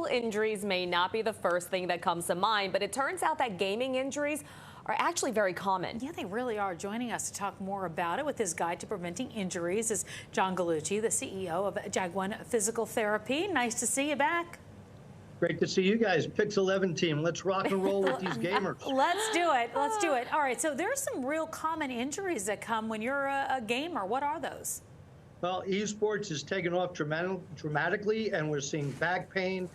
injuries may not be the first thing that comes to mind, but it turns out that gaming injuries are actually very common. Yeah, they really are. Joining us to talk more about it with his guide to preventing injuries is John Gallucci, the CEO of Jag1 Physical Therapy. Nice to see you back. Great to see you guys. Pix 11 team. Let's rock and roll with these gamers. Let's do it. Let's do it. All right, so there's some real common injuries that come when you're a gamer. What are those? Well, esports is taking off dramatically, and we're seeing back pain,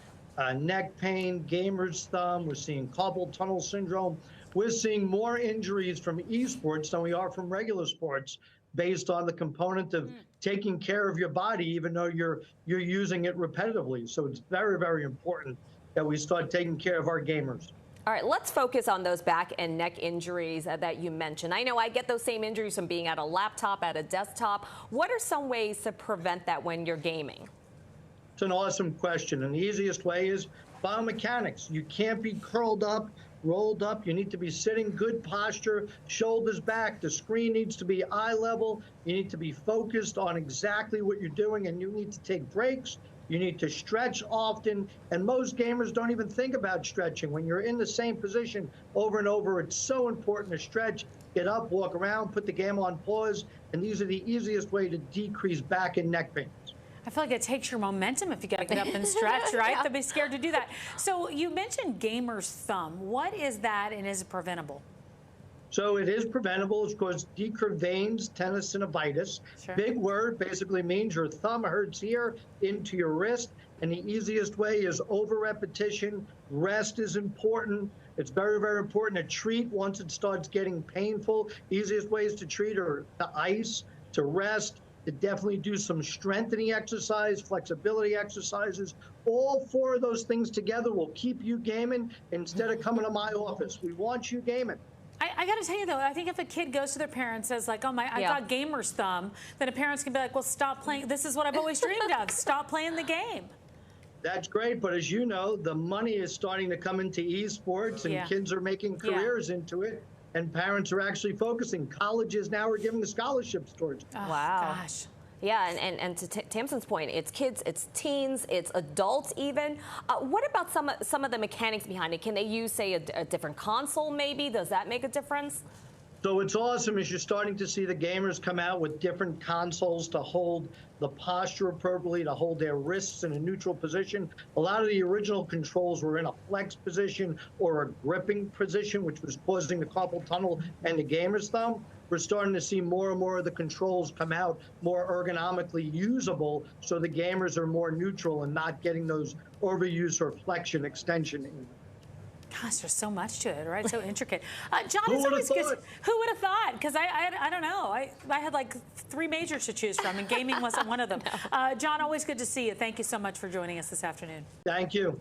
neck pain, gamer's thumb. We're seeing carpal tunnel syndrome. We're seeing more injuries from esports than we are from regular sports, based on the component of taking care of your body, even though you're using it repetitively. So it's very, very important that we start taking care of our gamers. All right, let's focus on those back and neck injuries that you mentioned. I know I get those same injuries from being at a laptop, at a desktop. What are some ways to prevent that when you're gaming? It's an awesome question, and the easiest way is biomechanics. You can't be curled up, rolled up. You need to be sitting, good posture, shoulders back. The screen needs to be eye level. You need to be focused on exactly what you're doing, and you need to take breaks. You need to stretch often, and most gamers don't even think about stretching. When you're in the same position over and over, it's so important to stretch, get up, walk around, put the game on pause, and these are the easiest way to decrease back and neck pains. I feel like it takes your momentum if you got to get up and stretch, right? They'll be scared to do that. So you mentioned gamer's thumb. What is that, and is it preventable? So it is preventable. It's called decurvatus tendinopathitis. Sure. Big word, basically means your thumb hurts here into your wrist, and the easiest way is over repetition. Rest is important. It's very, very important to treat once it starts getting painful. Easiest ways to treat are to ice, to rest, to definitely do some strengthening exercise, flexibility exercises. All four of those things together will keep you gaming instead of coming to my office. We want you gaming. I got to tell you, though, I think if a kid goes to their parents and says, like, oh, I got gamer's thumb, then the parents can be like, well, stop playing. This is what I've always dreamed of. Stop playing the game. That's great, but as you know, the money is starting to come into esports, and kids are making careers into it, and parents are actually focusing. Colleges now are giving the scholarships towards it. Oh, wow. Gosh. Yeah, and to Tamsen's point, it's kids, it's teens, it's adults even. What about some of the mechanics behind it? Can they use, say, a different console maybe? Does that make a difference? So what's awesome is you're starting to see the gamers come out with different consoles to hold the posture appropriately, to hold their wrists in a neutral position. A lot of the original controls were in a flex position or a gripping position, which was causing the carpal tunnel and the gamer's thumb. We're starting to see more and more of the controls come out more ergonomically usable, so the gamers are more neutral and not getting those overuse or flexion extension. Gosh, there's so much to it, right? So intricate. John, Who would have thought? Who would have thought? Because I don't know. I had like 3 majors to choose from, and gaming wasn't one of them. John, always good to see you. Thank you so much for joining us this afternoon. Thank you.